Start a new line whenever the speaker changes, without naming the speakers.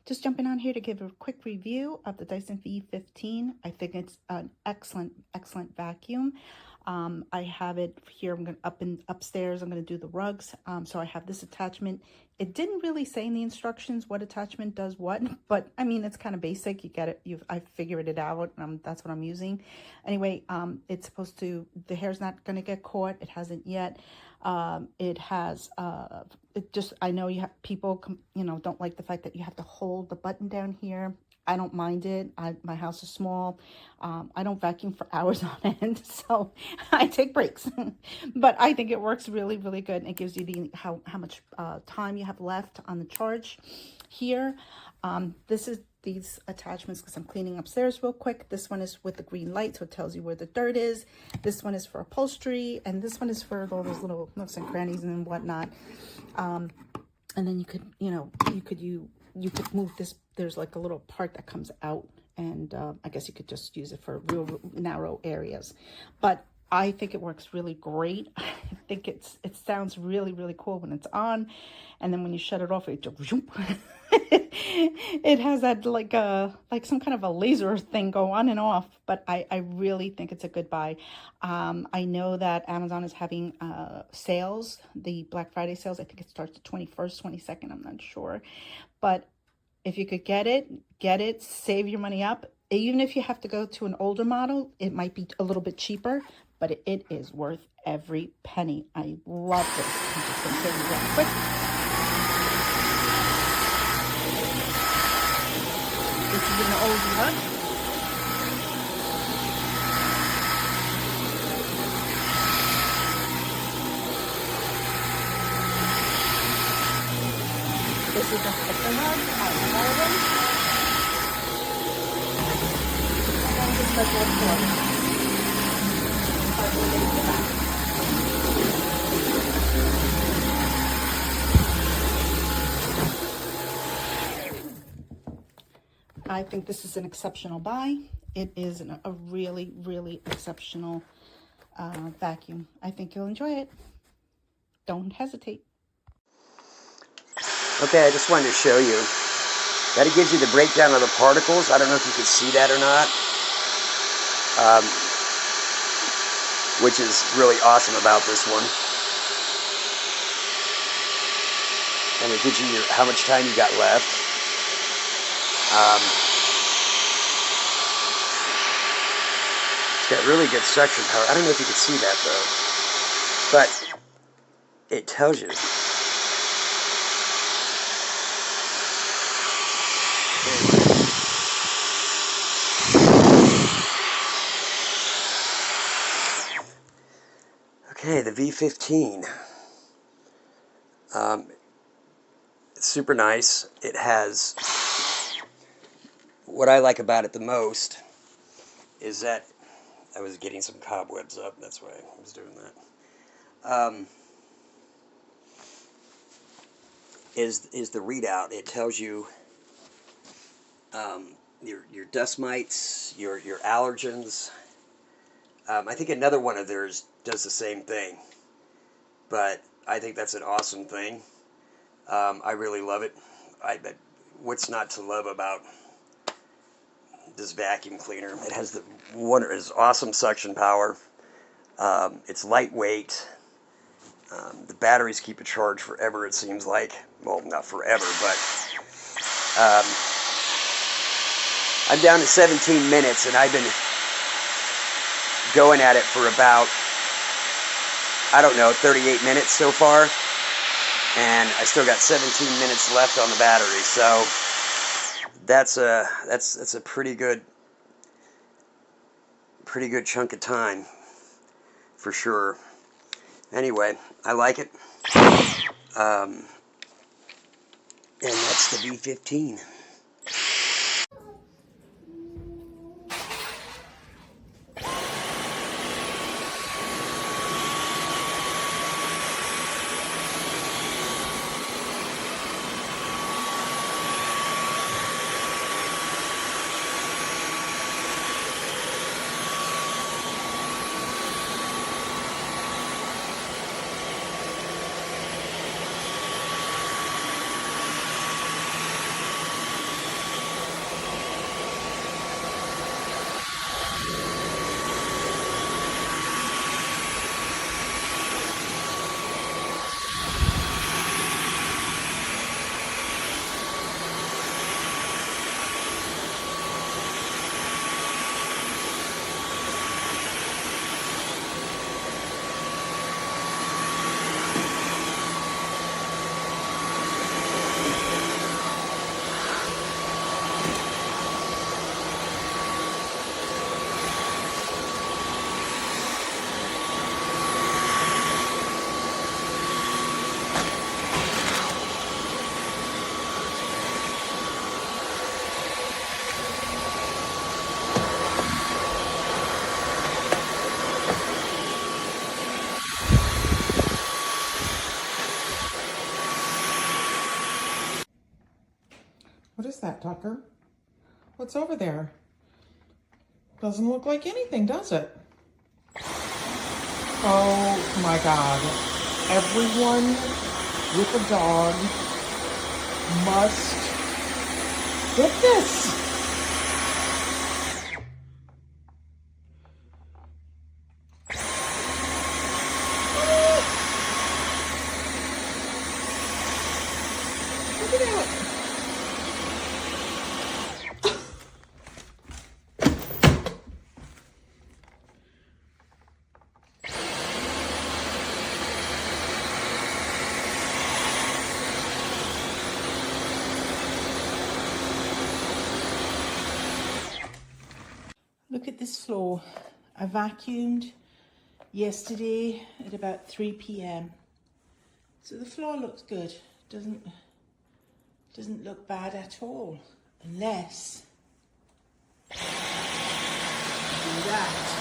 Just jumping on here to give a quick review of the Dyson V15. I think it's an excellent vacuum. I have it here. I'm going upstairs. I'm going to do the rugs. So I have this attachment. It didn't really say in the instructions what attachment does what, but I mean, it's kind of basic. You get it. I figured it out. That's what I'm using. Anyway, it's supposed to, the hair's not going to get caught. It hasn't yet. It has, I know you have people, don't like the fact that you have to hold the button down here. I don't mind it. My house is small. I don't vacuum for hours on end, so I take breaks. But I think it works really, really good. And it gives you how much time you have left on the charge here. This is these attachments because I'm cleaning upstairs real quick. This one is with the green light, so it tells you where the dirt is. This one is for upholstery, and this one is for all those little nooks and crannies and whatnot. And then you could, you could move this. There's like a little part that comes out, and I guess you could just use it for real narrow areas. But I think it works really great. I think it sounds really, really cool when it's on, and then when you shut it off, it just it has that like some kind of a laser thing go on and off. But I really think it's a good buy. I know that Amazon is having sales, the Black Friday sales. I think it starts the 21st, 22nd. I'm not sure, but if you could get it, save your money up. Even if you have to go to an older model, it might be a little bit cheaper, but it is worth every penny. I love this. I'm just going to show you real quick. This is an oldie one. This is a thicker rug. I love them. And then just like one floor. I think this is an exceptional buy. It is a really, really exceptional vacuum. I think you'll enjoy it. Don't hesitate.
Okay, I just wanted to show you that it gives you the breakdown of the particles. I don't know if you can see that or not, which is really awesome about this one. And it gives you how much time you got left. It's got really good suction power. I don't know if you can see that though, but it tells you. Okay, the V15. It's super nice. It has, what I like about it the most is that, I was getting some cobwebs up, that's why I was doing that. Is the readout. It tells you your dust mites, your allergens. I think another one of theirs does the same thing, but I think that's an awesome thing. I really love it. What's not to love about this vacuum cleaner? It has it's awesome suction power. It's lightweight. The batteries keep it charged forever, it seems like. Well, not forever, but I'm down to 17 minutes, and I've been going at it for about, I don't know, 38 minutes so far, and I still got 17 minutes left on the battery, so that's a pretty good chunk of time for sure. Anyway, I like it, and that's the V15.
that, Tucker? What's over there? Doesn't look like anything, does it? Oh my God. Everyone with a dog must get this. Look at that. Look at this floor. I vacuumed yesterday at about 3 p.m. So the floor looks good. Doesn't look bad at all. Unless I do that.